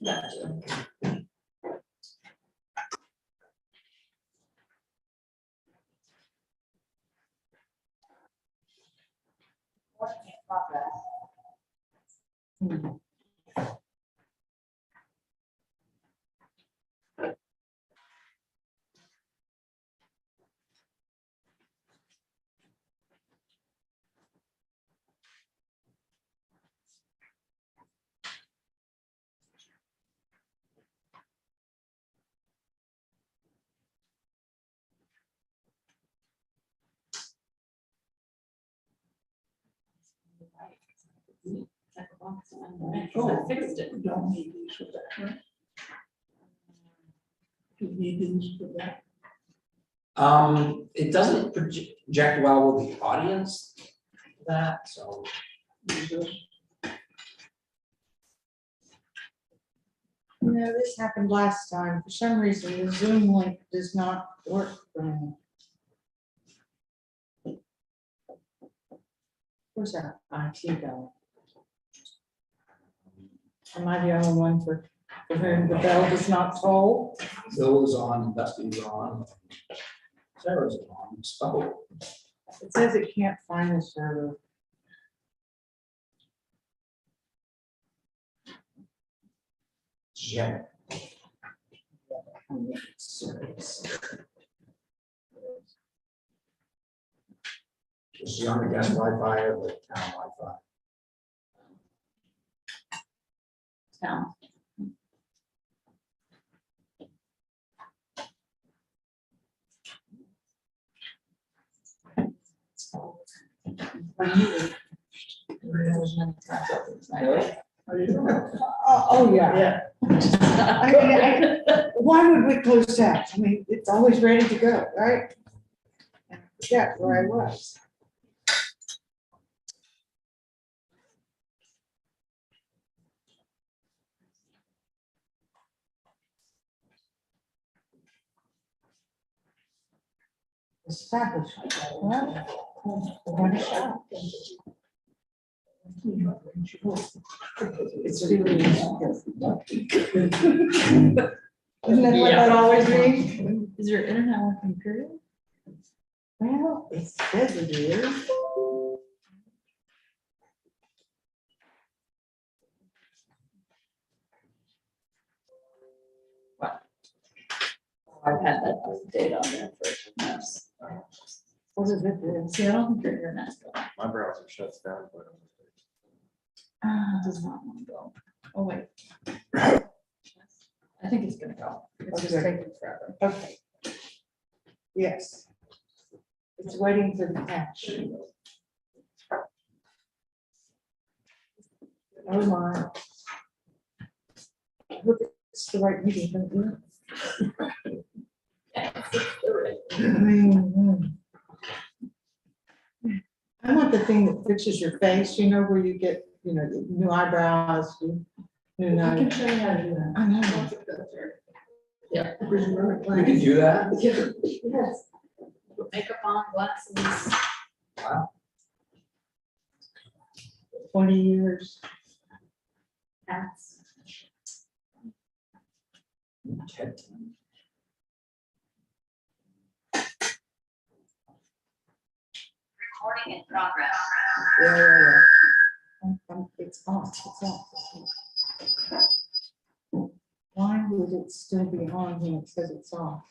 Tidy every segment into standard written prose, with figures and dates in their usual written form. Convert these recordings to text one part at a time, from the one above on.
Gotcha. Check a box on that, 'cause I fixed it. We don't need these for that, right? Do we need these for that? It doesn't project well with the audience, that, so. Use this? You know, this happened last time. For some reason, the Zoom link does not work for me. Where's that IT guy? Am I the only one for whom the bell does not toll? Bill is on, Dusty's on, Sarah's on, so. It says it can't find the server. Yeah. Is she on the guest Wi-Fi or the town Wi-Fi? Town. Oh, yeah. Why would we close that? I mean, it's always ready to go, right? And I forget where I was. Establishment. Well, one shot. It's really. Isn't that what that always means? Is your internet working period? Well, it says it is. I've had that update on there for months. What is it? do? See, I don't think your internet's going. My browser shuts down. It does not want to go. Oh, wait. I think it's gonna go. It's just Okay. taking forever. Okay. Yes. It's waiting for the patch. Oh my. Look, it's the right meeting. Isn't it? I want the thing that fixes your face, you know, where you get, you know, new eyebrows, new I can nose. show you how to do that. I know. Yeah. We can do that. Yes. Put makeup on, glasses. 20 years. Hats. Okay. Recording in progress. Yeah. It's off, it's off. Why would it still be on when it says it's off?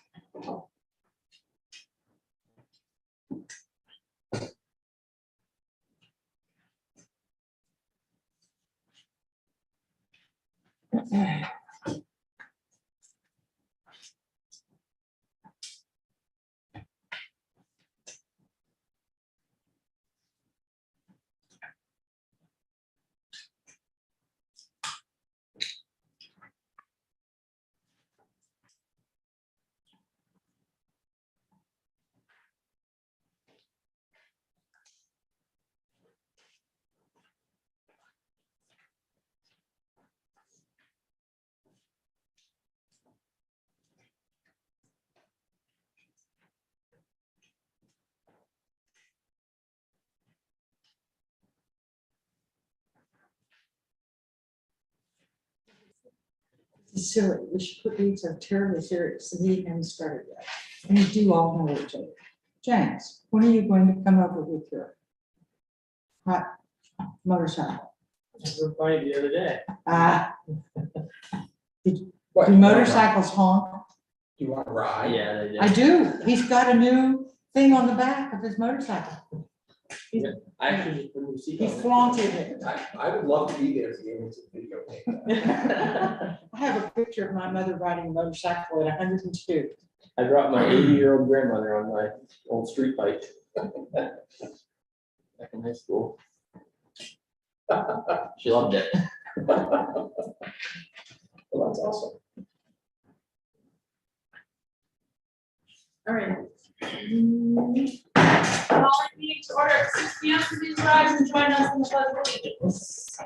It's silly. We should put these are terribly serious. The meeting hasn't started yet. And you do all know each other. James, when are you going to come over with your hot motorcycle? We're fine the other day. What, Do motorcycles honk? Do you want to ride? Yeah, they did. I do. He's got a new thing on the back of his motorcycle. I actually just put a new seat He on it. flaunted it. I would love to be there to be able to videotape that. I have a picture of my mother riding a motorcycle at 102. I brought my 80-year-old grandmother on my old street bike. Back in high school. She loved it. Well, that's awesome. All right. Calling meeting to order at 6 P.M. Please rise and join us in the pledge of allegiance.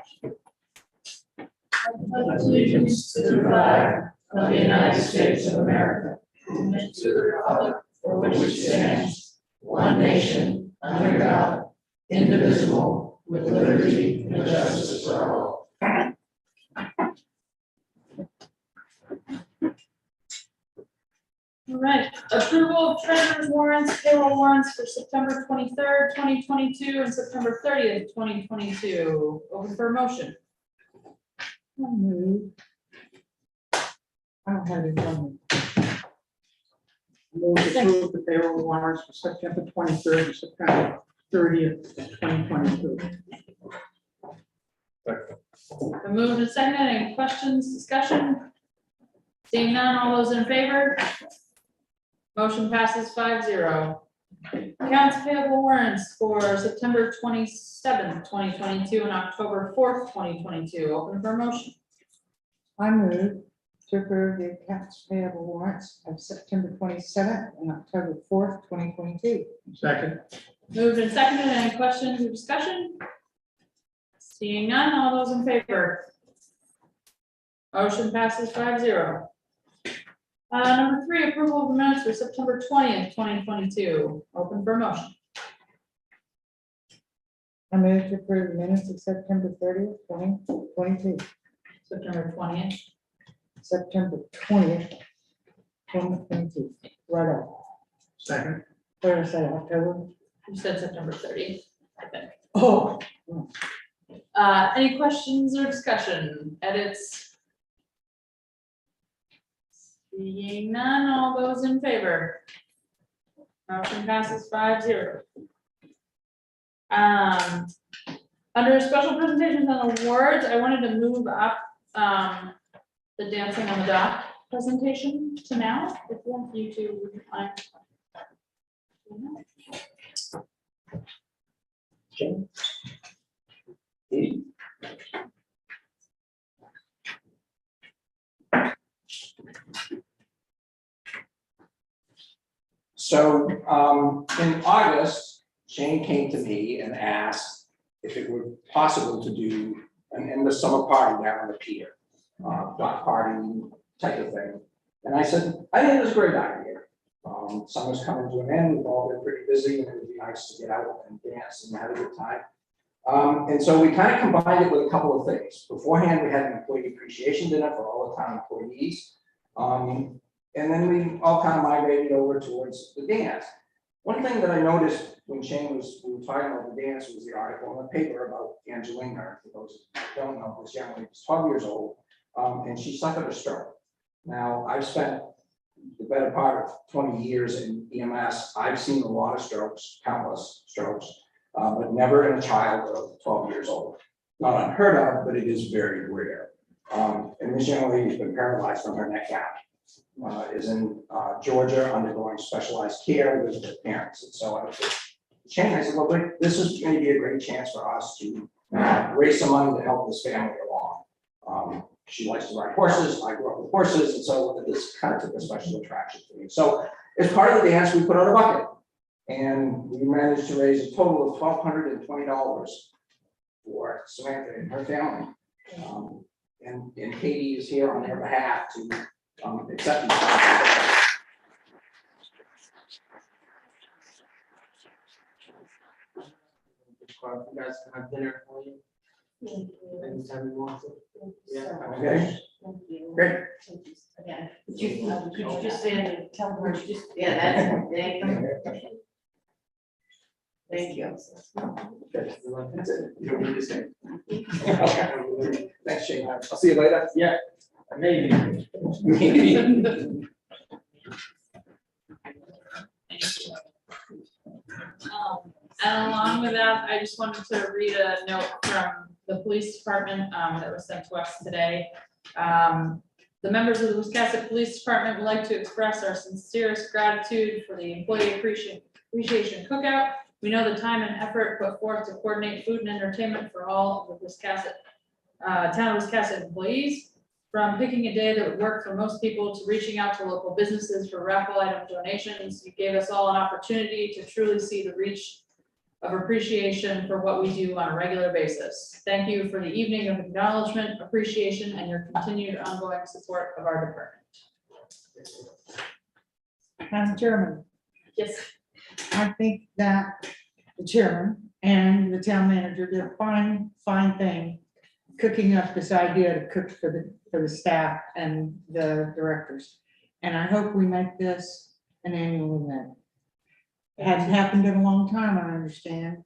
Allegiance to the flag of the United States of America, and to the republic for which it stands, one nation, under God, indivisible, with liberty and justice for all. All right, approval of treasurer's warrants, payroll warrants for September 23rd, 2022 and September 30th, 2022. Open for a motion. I'll move. I don't have it on me. Move to approve the payroll warrants for September 23rd to September 30th, 2022. The move and second, any questions, discussion? Seeing none, all those in favor? Motion passes 5-0. Accounts payable warrants for September 27th, 2022 and October 4th, 2022. Open for motion. I move to approve the accounts payable warrants of September 27th and October 4th, 2022. Second. Moved and seconded, any questions or discussion? Seeing none, all those in favor? Motion passes 5-0. Number 3, approval of the minutes for September 20th, 2022. Open for motion. I move to approve the minutes of September 30th, 2022. September 20th. September 20th, 2022. Right off. Second. What did I say, October? You said September 30th, I think. Oh. Any questions or discussion, edits? Seeing none, all those in favor? Motion passes 5-0. Under special presentations and awards, I wanted to move up, the dancing on the dock presentation to now, if you want you to. So in August, Shane came to me and asked if it were possible to do an end of summer party down on the pier, block party type of thing. And I said, I think it was a great idea. Summer's coming to an end, we've all been pretty busy, and it would be nice to get out and dance and have a good time. And so we kind of combined it with a couple of things. Beforehand, we had an employee appreciation dinner for all the town employees. And then we all kind of migrated over towards the dance. One thing that I noticed when we were talking about the dance was the article in the paper about Angelina. For those who don't know, this young lady was 12 years old, and she suffered a stroke. Now, I've spent the better part of 20 years in EMS. I've seen a lot of strokes, countless strokes, but never in a child of 12 years old. Not unheard of, but it is very rare. And this young lady has been paralyzed from her neck down. Is in Georgia undergoing specialized care with her parents. And so I said, well, this is going to be a great chance for us to raise some money to help this family along. She likes to ride horses. I grew up with horses. And so this kind of took a special attraction to me. So as part of the dance, we put out a bucket. And we managed to raise a total of $1,220 for Samantha and her family. And Katie is here on their behalf to accept these. You guys can have dinner for you. Anytime you want to. Yeah. Okay, great. Again. Could you just stand and tell her, Yeah, that's, thank you. Thank you. That's it. You don't need to say. Okay. Thanks, Shane. I'll see you later. Yeah, maybe. Maybe. And along with that, I just wanted to read a note from the police department that was sent to us today. The members of the Wiscasset Police Department would like to express our sincerest gratitude for the employee appreciation cookout. We know the time and effort put forth to coordinate food and entertainment for all of the Wiscasset, town of Wiscasset employees. From picking a day that would work for most people to reaching out to local businesses for raffle item donations, you gave us all an opportunity to truly see the reach of appreciation for what we do on a regular basis. Thank you for the evening of acknowledgement, appreciation, and your continued ongoing support of our department. Madam Chairman, Yes. I think that the chairman and the town manager did a fine thing cooking up this idea to cook for the staff and the directors. And I hope we make this an annual event. It hadn't happened in a long time, I understand.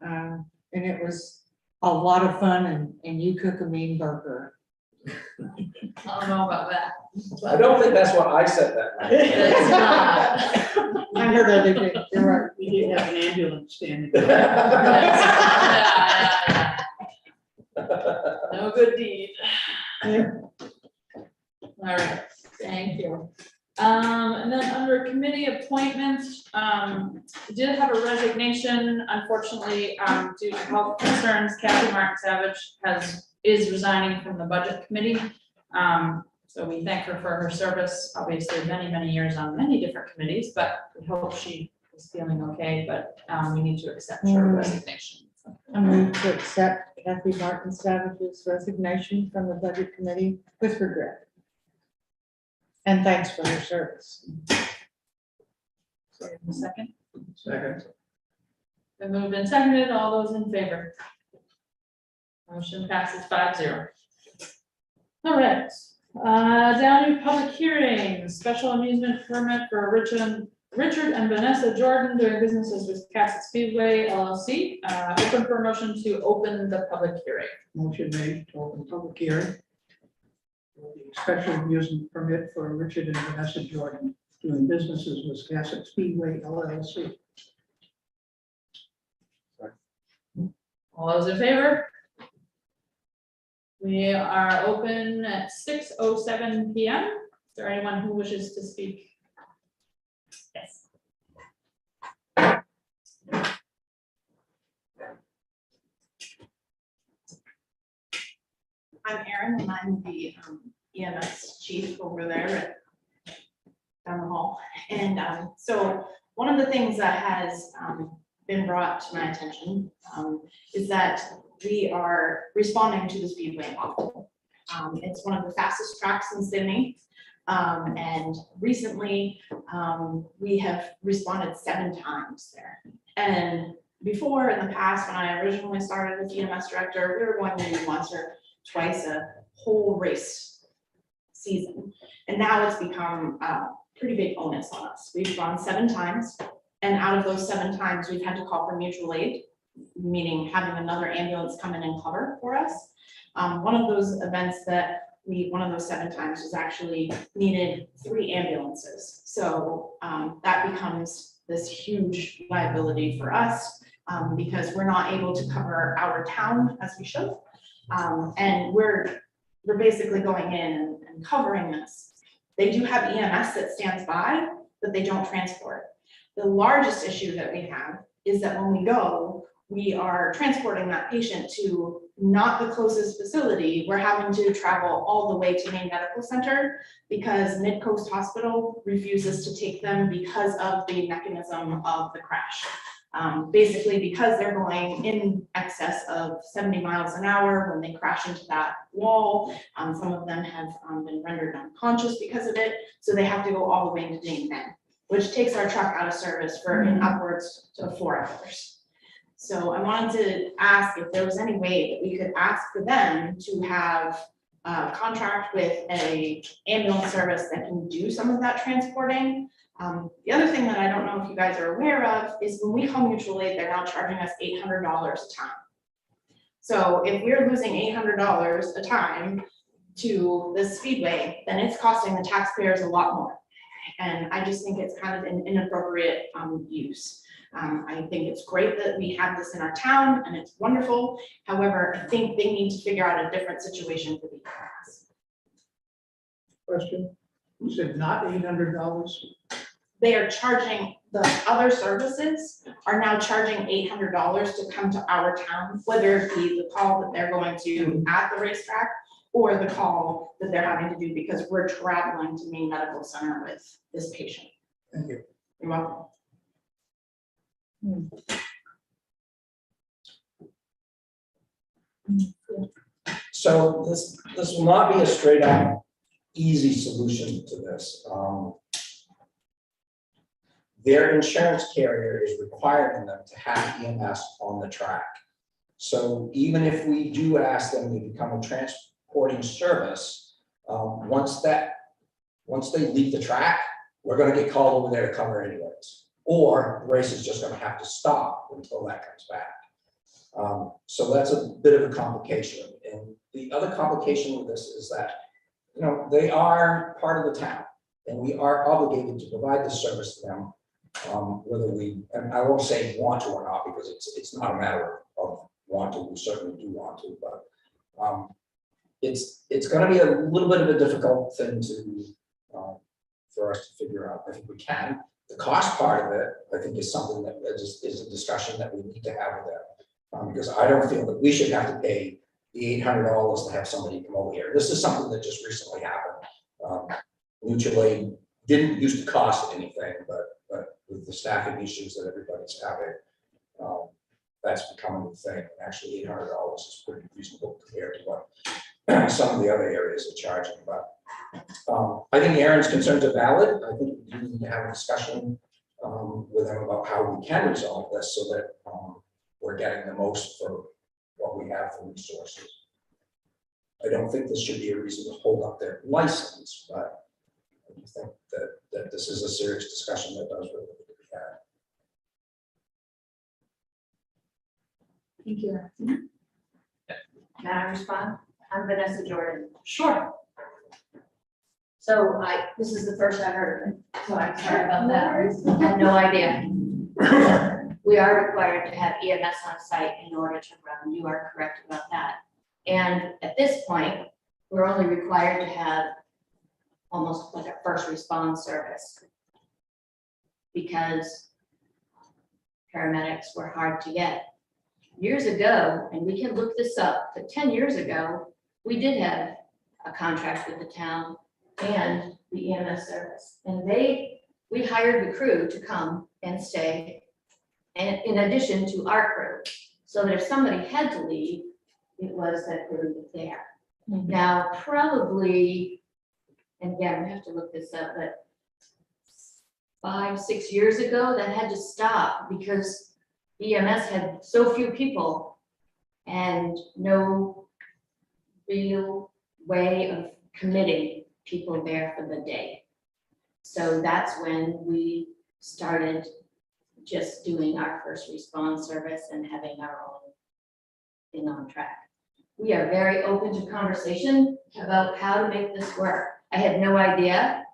And it was a lot of fun, and you cook a mean burger. I don't know about that. I don't think that's what I said that night. It's not. I heard other things, you're right. We did have an ambulance standing. Yeah. No good deed. All right, thank you. And then under committee appointments, we did have a resignation, unfortunately, due to health concerns. Kathy Martin Savage is resigning from the budget committee. So we thank her for her service, obviously many years on many different committees, but we hope she is feeling okay, but we need to accept her resignation. I move to accept Kathy Martin Savage's resignation from the budget committee with regret. And thanks for her service. A second, Second. been moved and seconded, all those in favor? Motion passes 5-0. All right, down to public hearings, special amusement permit for Richard and Vanessa Jordan doing business as Wiscasset Speedway LLC. Open for a motion to open the public hearing. Motion made to open public hearing. For the special amusement permit for Richard and Vanessa Jordan doing businesses with Wiscasset Speedway LLC. All those in favor? We are open at 6:07 PM. Is there anyone who wishes to speak? Yes. I'm Erin, and I'm the EMS chief over there down the hall. And so one of the things that has been brought to my attention is that we are responding to the Speedway model. It's one of the fastest tracks in Sydney. And recently, we have responded 7 times there. And before, in the past, when I originally started as EMS director, we were going maybe once or twice a whole race season. And now it's become a pretty big onus on us. We've gone 7 times, and out of those 7 times, we've had to call for mutual aid, meaning having another ambulance come in and cover for us. One of those events that one of those 7 times was actually needed 3 ambulances. So that becomes this huge liability for us because we're not able to cover our town as we should. And we're basically going in and covering this. They do have EMS that stands by, but they don't transport. The largest issue that we have is that when we go, we are transporting that patient to not the closest facility. We're having to travel all the way to Maine Medical Center because Mid-Coast Hospital refuses to take them because of the mechanism of the crash. Basically because they're going in excess of 70 miles an hour when they crash into that wall. Some of them have been rendered unconscious because of it. So they have to go all the way into Maine Med, which takes our truck out of service for upwards to 4 hours. So I wanted to ask if there was any way that we could ask for them to have a contract with a ambulance service that can do some of that transporting. The other thing that I don't know if you guys are aware of is when we call mutual aid, they're now charging us $800 a time. So if we're losing $800 a time to the Speedway, then it's costing the taxpayers a lot more. And I just think it's kind of an inappropriate use. I think it's great that we have this in our town and it's wonderful. However, I think they need to figure out a different situation for the EMS. Question, you said not $800? They are charging, the other services are now charging $800 to come to our town, whether it be the call that they're going to at the racetrack or the call that they're having to do because we're traveling to Maine Medical Center with this patient. Thank you. You're welcome. So this will not be a straight up easy solution to this. Their insurance carrier is requiring them to have EMS on the track. So even if we do ask them to become a transporting service, once they leave the track, we're gonna get called over there to cover anyways. Or the race is just gonna have to stop until that comes back. So that's a bit of a complication. And the other complication with this is that, you know, they are part of the town and we are obligated to provide this service to them. Whether we, and I won't say want to or not, because it's not a matter of want to, we certainly do want to, but it's gonna be a little bit of a difficult thing to, for us to figure out. I think we can. The cost part of it, I think, is something that is a discussion that we need to have with them. Because I don't feel that we should have to pay the $800 to have somebody come over here. This is something that just recently happened. Mutual aid didn't used to cost anything, but with the staffing issues that everybody's having, that's becoming a thing. Actually, $800 is pretty reasonable compared to what some of the other areas are charging. But I think Aaron's concerns are valid. I think we need to have a discussion with them about how we can resolve this so that we're getting the most for what we have for resources. I don't think this should be a reason to hold up their license, but I think that this is a serious discussion that does really need to be had. Thank you. May I respond? I'm Vanessa Jordan. Sure. So this is the first I heard of it, so I'm sorry about that. I had no idea. We are required to have EMS on site in order to run. You are correct about that. And at this point, we're only required to have almost like a first response service because paramedics were hard to get. Years ago, and we can look this up, but 10 years ago, we did have a contract with the town and the EMS service. And we hired the crew to come and stay, and in addition to our crew, so that if somebody had to leave, it was that crew was there. Now, probably, and again, we have to look this up, but 5-6 years ago, that had to stop because EMS had so few people and no real way of committing people there for the day. So that's when we started just doing our first response service and having our own thing on track. We are very open to conversation about how to make this work. I had no idea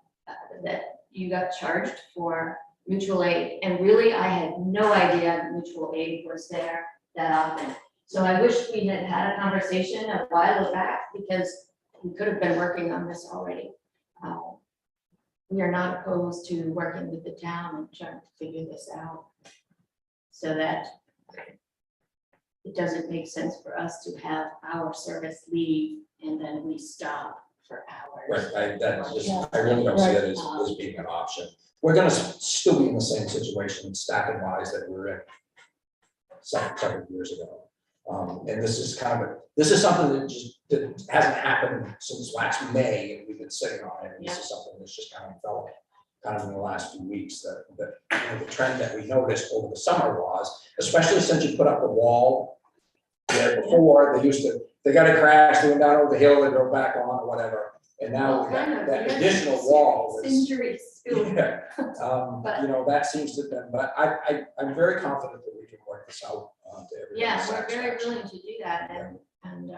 that you got charged for mutual aid, and really I had no idea mutual aid was there that often. So I wish we had had a conversation a while back because we could have been working on this already. We are not opposed to working with the town and trying to figure this out so that it doesn't make sense for us to have our service leave and then we stop for hours. Right, I really don't see that as being an option. We're gonna still be in the same situation staffing wise that we were in several years ago. And this is something that hasn't happened since last May, and we've been sitting on it, and this is something that's just kind of kind of in the last few weeks, that you know, the trend that we noticed over the summer was, especially since you put up a wall there before, they got a crash, they went down over the hill, they drove back on or whatever, and now that additional wall is. Injuries. Yeah, you know, that seems to have been, but I'm very confident that we can work this out to everybody's Yeah, we're very satisfaction. willing to do that, and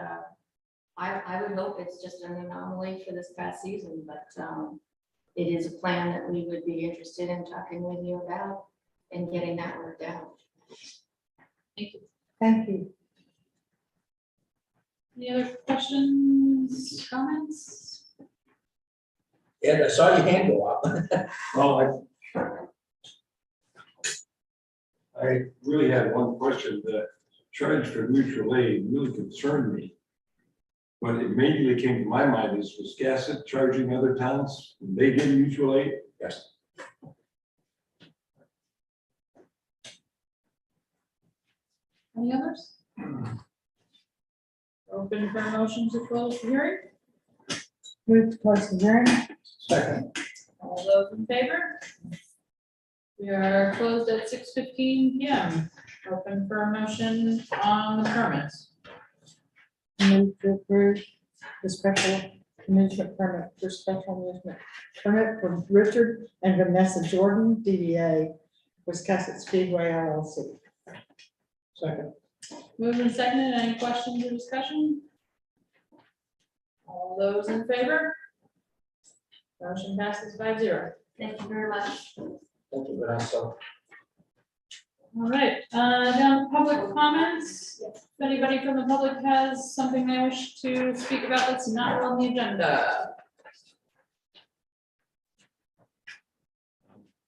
I would hope it's just an anomaly for this past season, but it is a plan that we would be interested in talking with you about and getting that worked out. Thank you. Thank you. Any other questions, comments? Ed, I saw your hand go up. Well, I really had one question. The charge for mutual aid really concerned me. What immediately came to my mind is, was Wiscasset charging other towns when they get mutual aid? Yes. Any others? Open for a motion to close the hearing. Move to close the hearing. Second. All those in favor? We are closed at 6:15 PM. Open for a motion on the permits. Move to approve the special amusement permit for special amusement permit for Richard and Vanessa Jordan, DBA Wiscasset Speedway LLC. Second. Moved and seconded. Any questions or discussion? All those in favor? Motion passes 5-0. Thank you very much. Thank you, Vanessa. All right, down to public comments. If anybody from the public has something they wish to speak about that's not on the agenda.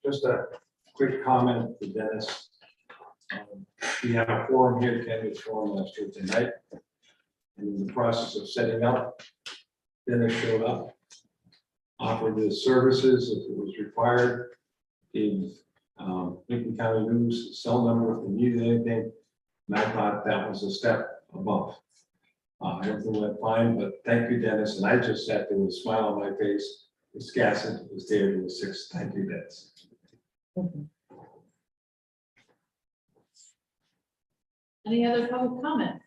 Just a quick comment to Dennis. We have a forum here, candidates forum last year tonight. And in the process of setting up, Dennis showed up, offered his services if it was required, gave Lincoln County News his cell number if they needed anything. And I thought that was a step above. Everything went fine, but thank you, Dennis. And I just sat there with a smile on my face. Wiscasset was there to assist. Thank you, Dennis. Any other public comment?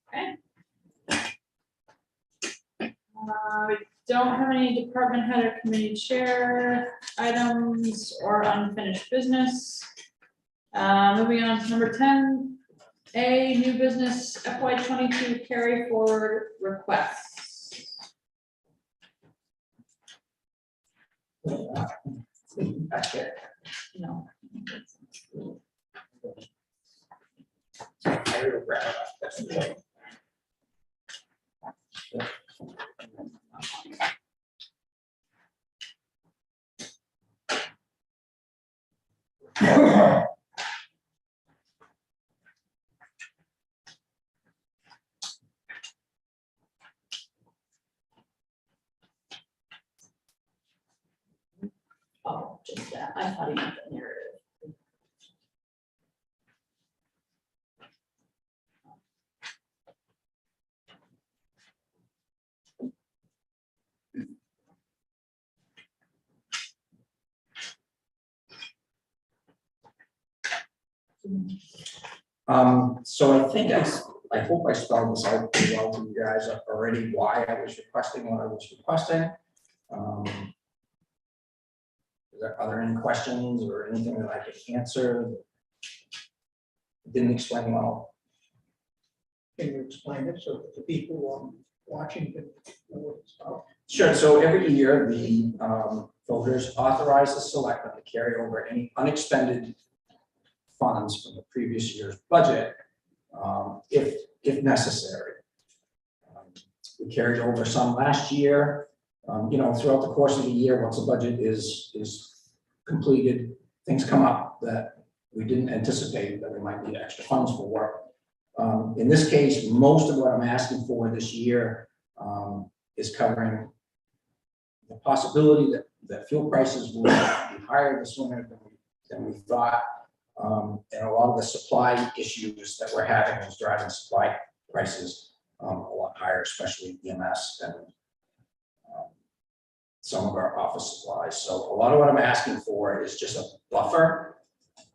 Okay. We don't have any department head or committee chair items or unfinished business. Moving on to number 10, A, new business FY 22 carry forward requests. Back there. No. I will grab it. That's okay. Oh, just that. I thought he meant the narrative. So I think I hope I spelled this out pretty well to you guys already, why I was requesting what I was requesting. Are there any questions or anything that I could answer? Didn't explain well. Can you explain it so that the people watching can know what it's about? Sure, so every year, the voters authorize the selectmen to carry over any unexpended funds from the previous year's budget, if necessary. We carried over some last year. You know, throughout the course of the year, once the budget is completed, things come up that we didn't anticipate that we might need extra funds for. In this case, most of what I'm asking for this year is covering the possibility that fuel prices will be higher this winter than we thought. And a lot of the supply issues that we're having is driving supply prices a lot higher, especially EMS and some of our office supplies. So a lot of what I'm asking for is just a buffer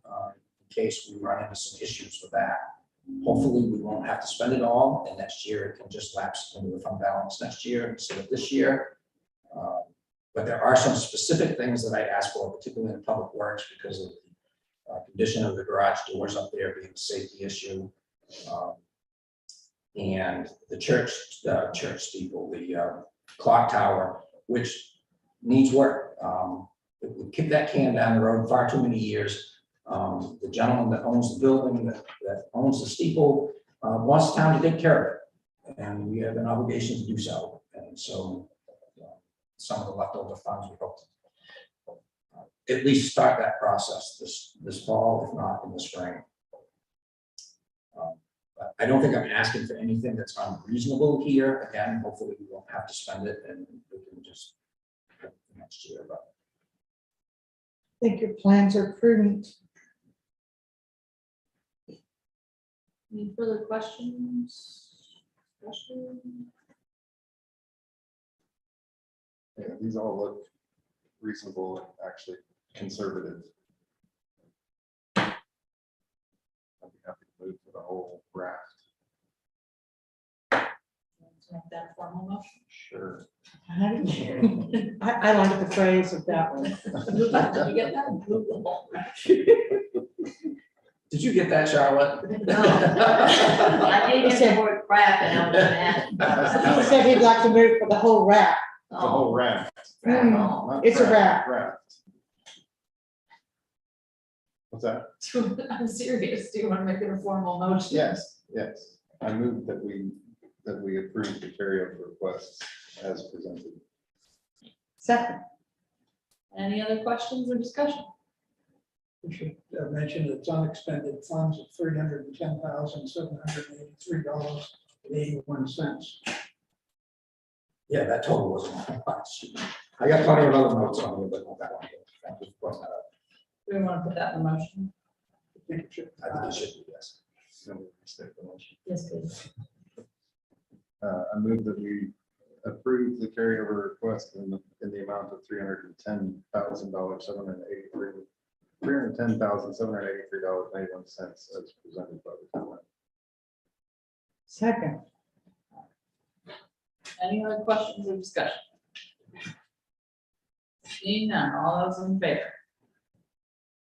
in case we run into some issues with that. Hopefully, we won't have to spend it all, and next year it can just lapse into the fund balance next year instead of this year. But there are some specific things that I asked for, particularly in public works, because of the condition of the garage doors up there being a safety issue. And the church steeple, the clock tower, which needs work. We kicked that can down the road far too many years. The gentleman that owns the building, that owns the steeple, wants town to take care of it. And we have an obligation to do so. And so some of the leftover funds, we hope to at least start that process this fall, if not in the spring. But I don't think I'm asking for anything that's unreasonable here. Again, hopefully we won't have to spend it and we can just put it next year, but I think your plans are prudent. Any further questions? Discussion? Yeah, these all look reasonable and actually conservative. I'd be happy to move for the whole raft. Let's make that a formal motion. Sure. I like the phrase of that one. Did you get that? did you get that, Charlotte? No. I did get the word crap and I was mad. He said he'd like to move for the whole raft. The whole raft. Mm, not it's a raft, raft. Raft. What's that? I'm serious. Do you want to make it a formal motion? Yes, yes. I move that we approve the carryover requests as presented. Second. Any other questions or discussion? We should mention that it's unexpended funds of $310,783.81. Yeah, that total wasn't much. I got plenty of other notes on it, but not that one. Thank you for pointing that out. Do we want to put that in the motion? I think it should. I think it should be, yes. No, we restate the motion. Yes, please. I move that we approve the carryover request in the amount of $310,783.81 as presented by the town. Second. Any other questions or discussion? Seeing none, all those in favor?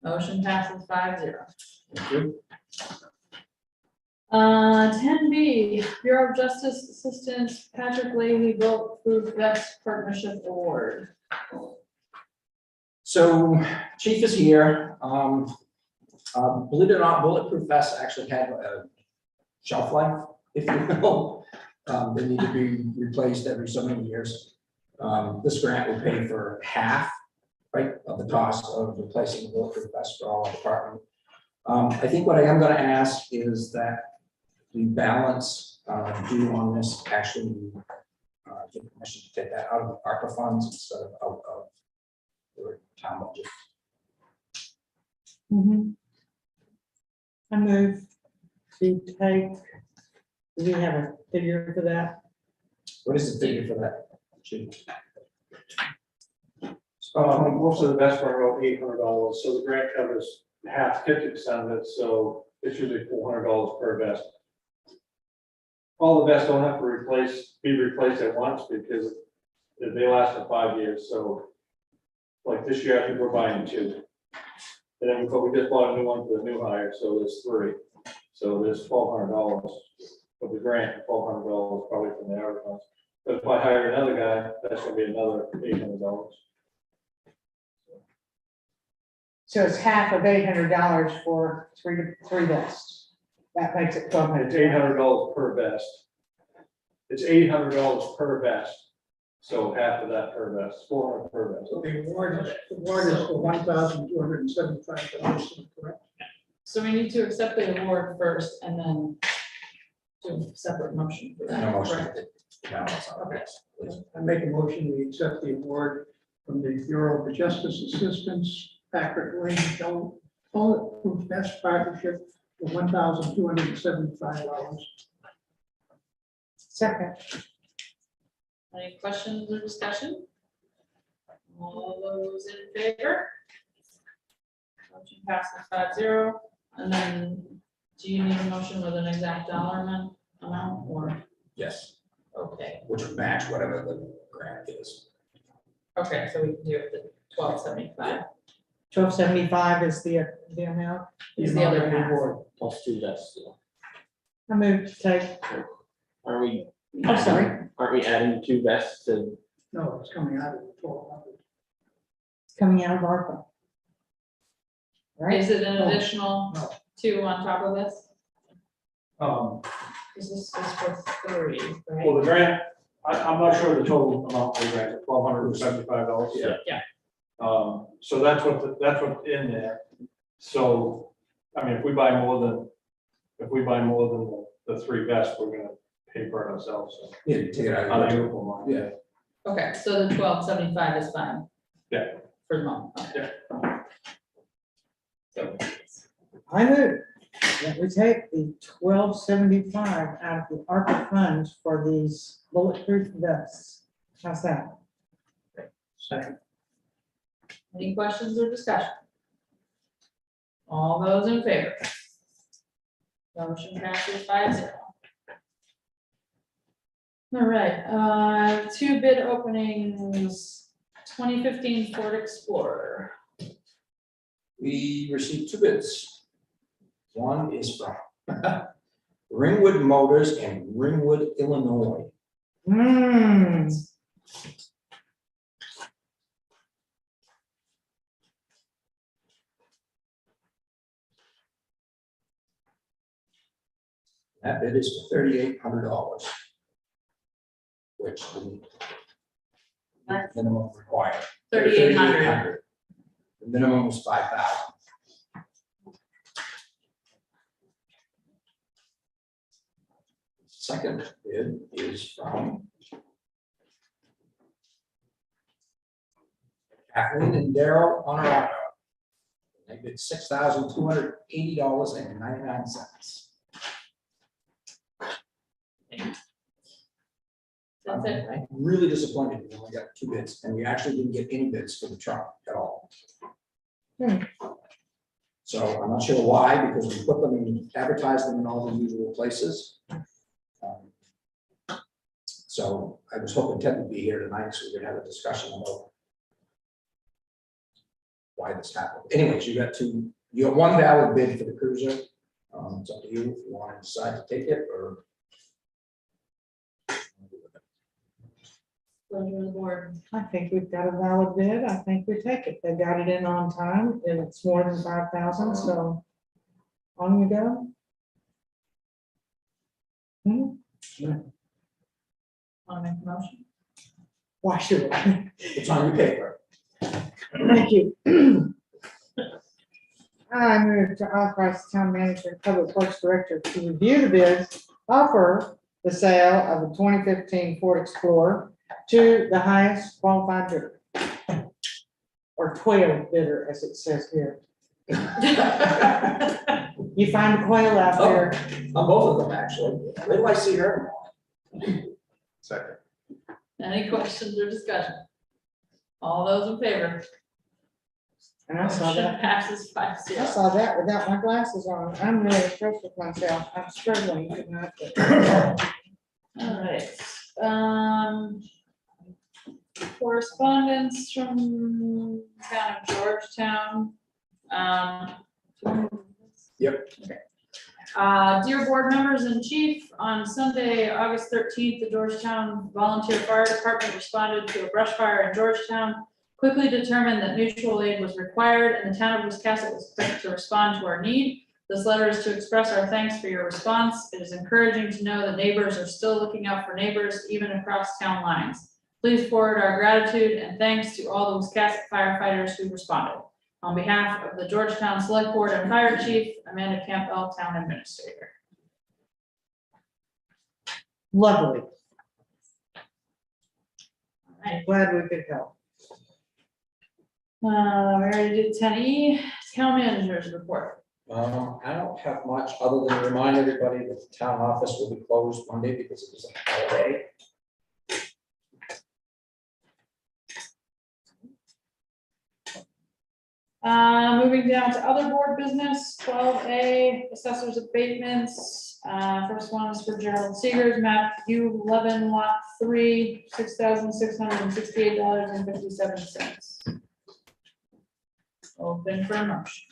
Motion passes 5-0. Thank you. 10B, Bureau of Justice Assistant Patrick Leahy Bulletproof Vest Partnership Award. So chief is here. Believe it or not, bulletproof vests actually have a shelf life, if you will. They need to be replaced every so many years. This grant will pay for half, right, of the cost of replacing the bulletproof vest for all department. I think what I am going to ask is that the balance due on this actually give permission to take that out of the ARPA funds instead of out of the town budget. Mhm. I move to take, do we have a figure for that? What is the figure for that? Chief? Most of the best part about $800, so the grant covers half, 50% of it, so it's usually $400 per vest. All the vests don't have to be replaced at once because they last for 5 years, so like this year, I think we're buying 2. And then we just bought a new one for the new hire, so there's 3. So there's $1,200 of the grant, $1,200 probably from the average ones. But if I hire another guy, that's gonna be another $800. So it's half of $800 for three vests. That makes it It's $1,200. $800 per vest. It's $800 per vest. So half of that per vest, 400 per vest. So the award is for $1,275, correct? So we need to accept the award first and then do a separate motion for that. No motion. correct? Balance on this, please. I make a motion, we accept the award from the Bureau of Justice Assistance, Patrick Lane, Bulletproof Vest Partnership for $1,275. Second. Any questions or discussion? All those in favor? Motion passes 5-0. And then, do you need a motion with an exact dollar amount, or, Yes, okay, which would match whatever the grant is. okay, so we can do it the 1275. 1275 is the amount. Is the other half. Reward. Plus two vests. I move to take, Are we? I'm sorry, Aren't we adding two vests to? No, it's coming out of the 1,200. it's coming out of ARPA. Right? Is it an additional No. 2 on top of this? Because this is for 3, right? Well, the grant, I'm not sure the total amount for the grant, $1,275. Yeah. Yeah. So that's what's in there. So, I mean, if we buy more than the three vests, we're gonna pay for it ourselves, so. Yeah, you take it out Out of of your. uniform line. Yeah. Okay, so the 1275 is fine. Yeah. For the moment. Okay. So, I move that we take the 1275 out of the ARPA funds for these bulletproof vests. How's that? Second. any questions or discussion? All those in favor? Motion passes 5-0. All right, 2 bid openings, 2015 Ford Explorer. We received 2 bids. One is from Ringwood Motors in Ringwood, Illinois. Hmm, That bid is for $3,800. Which the minimum required. 3,800. The minimum was 5,000. Second bid is from Kathleen and Daryl Honorado. They bid $6,280.99. That's it, right? I'm really disappointed we only got 2 bids, and we actually didn't get any bids for the truck at all. So I'm not sure why, because we put them in, advertised them in all the usual places. So I was hoping Ted would be here tonight, so we could have a discussion about why this happened. Anyways, you got 1 valid bid for the cruiser. It's up to you if you want to decide to take it or. Pleasure of the board. I think we've got a valid bid. I think we take it. They got it in on time and it's more than 5,000, so on we go. Want to make a motion? Why should we? It's on your paper. Thank you. I move to authorize the town manager and public works director to review the bids, offer the sale of the 2015 Ford Explorer to the highest qualified bidder. Or quail bidder, as it says here. You find a quail out there. On both of them, actually. Where do I see her? Second. Any questions or discussion? All those in favor? And I saw Motion that. passes I 5-0. saw that without my glasses on. I'm really impressed with myself. I'm struggling tonight. All right, correspondence from town of Georgetown. Yep. Okay. Dear board members and chief, on Sunday, August 13th, the Georgetown Volunteer Fire Department responded to a brush fire in Georgetown, quickly determined that mutual aid was required, and the town of Wiscasset was quick to respond to our need. This letter is to express our thanks for your response. It is encouraging to know that neighbors are still looking out for neighbors, even across town lines. Please forward our gratitude and thanks to all the Wiscasset firefighters who responded. On behalf of the Georgetown Select Board and Fire Chief, Amanda Campbell, Town Administrator. Lovely. All right. Glad we could help. We already did 10E, Town Manager's Report. I don't have much other than to remind everybody that the town office will be closed Monday because it is a holiday. Moving down to other board business, 12A, assessors abatements. First one is for Gerald Seegers, map U11, lot 3, $6,668.57. Open for a motion.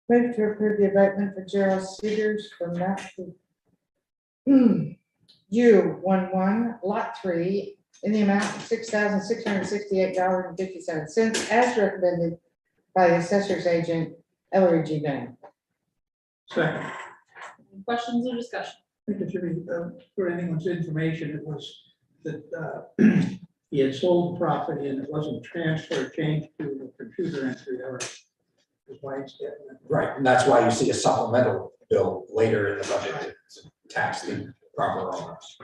Move to approve the abatement for Gerald Seegers for map U11, lot 3, in the amount of $6,668.57 as recommended by the assessor's agent, Ellery G. Bank. Second, Any questions or discussion? I think it should be, for anyone's information, it was that he had sold property and it wasn't transferred, changed to the computer entry error. Is why it's getting it. Right, and that's why you see a supplemental bill later in the budget to tax the proper owners.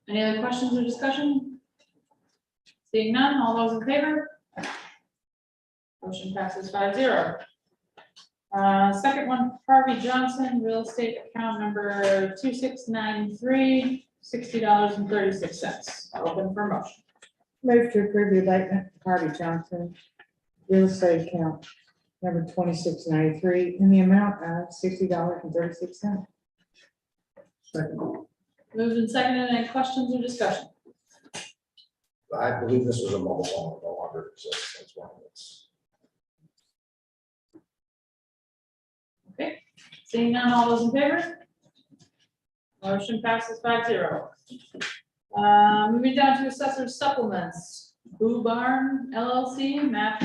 Any other questions or discussion? Seeing none, all those in favor? Motion passes 5-0. Second one, Harvey Johnson, real estate account number 2693, $60.36. Open for motion. Move to approve the abatement for Harvey Johnson, real estate account number 2693, in the amount of $60.36. Second, Moved and seconded. Any questions or discussion? I believe this was a mobile home, no longer exists, that's one of its. Seeing none, all those in favor? Motion passes 5-0. Moving down to assessor supplements. Boo Barn LLC, map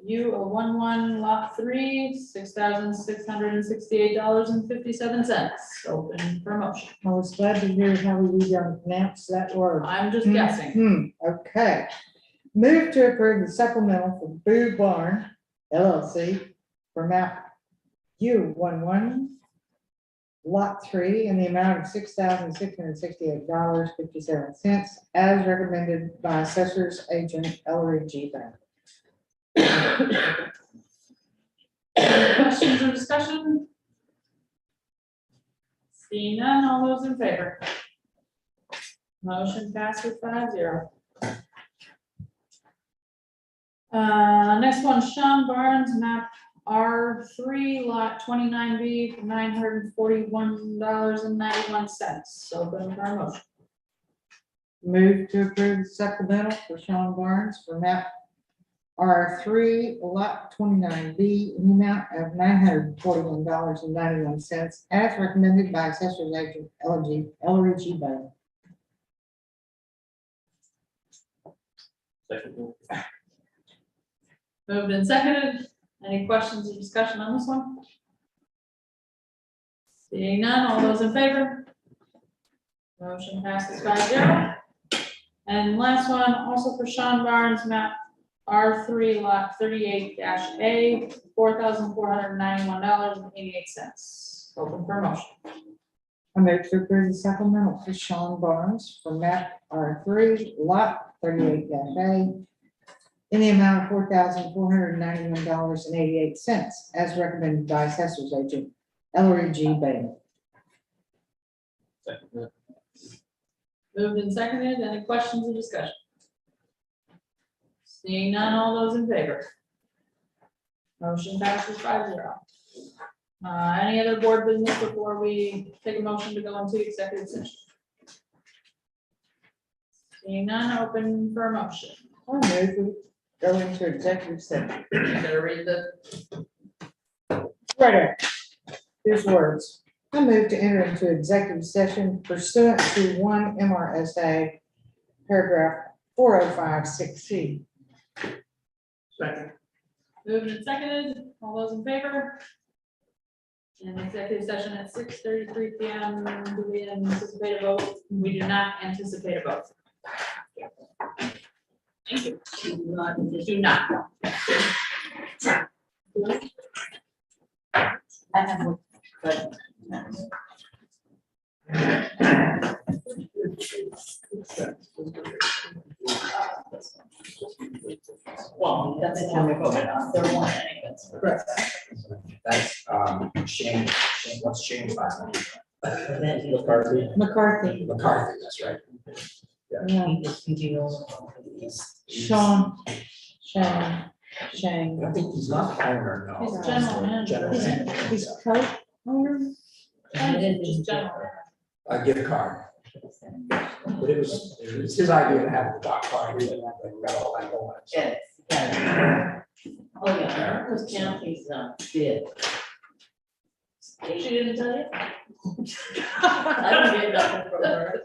U11, lot 3, $6,668.57. Open for motion. I was glad to hear how we pronounce that word. I'm just guessing. Okay. Move to approve the supplemental for Boo Barn LLC for map U11, lot 3, in the amount of $6,668.57 as recommended by assessor's agent Ellery G. Bank. Questions or discussion? Seeing none, all those in favor? Motion passes 5-0. Next one, Sean Barnes, map R3, lot 29B, $941.91. Open for a motion. Move to approve the supplemental for Sean Barnes for map R3, lot 29B, in the amount of $941.91 as recommended by assessor's agent Ellery G. Bank. Moved and seconded. Any questions or discussion on this one? Seeing none, all those in favor? Motion passes 5-0. And last one, also for Sean Barnes, map R3, lot 38-A, $4,491.88. Open for motion. I move to approve the supplemental for Sean Barnes for map R3, lot 38-A, in the amount of $4,491.88 as recommended by assessor's agent Ellery G. Bank. Moved and seconded. Any questions or discussion? Seeing none, all those in favor? Motion passes 5-0. Any other board business before we take a motion to go into executive session? Seeing none, open for a motion. I move we go into executive session. You gotta read the, Right there. Here's words. I move to enter into executive session pursuant to 1 MRSA paragraph 4056C. second, moved and seconded. All those in favor? In executive session at 6:33 PM. Do we anticipate a vote? We do not anticipate a vote. Thank you. Do not. I have one, but Well, that's the one we voted on. There weren't any votes. correct. That's, Shane, what's Shane's last name? And then he'll. McCarthy. McCarthy, McCarthy, that's right. yeah, He just continues. Sean, Shang, I think he's not the owner, no. He's general manager. General manager, he's yeah. co-owner? Just general. A gift card, but it was his idea to have the dog party, and we got all that going. so. Yes, yeah. Oh, yeah, Marcos County's, bid. She didn't tell you? I don't get nothing from her.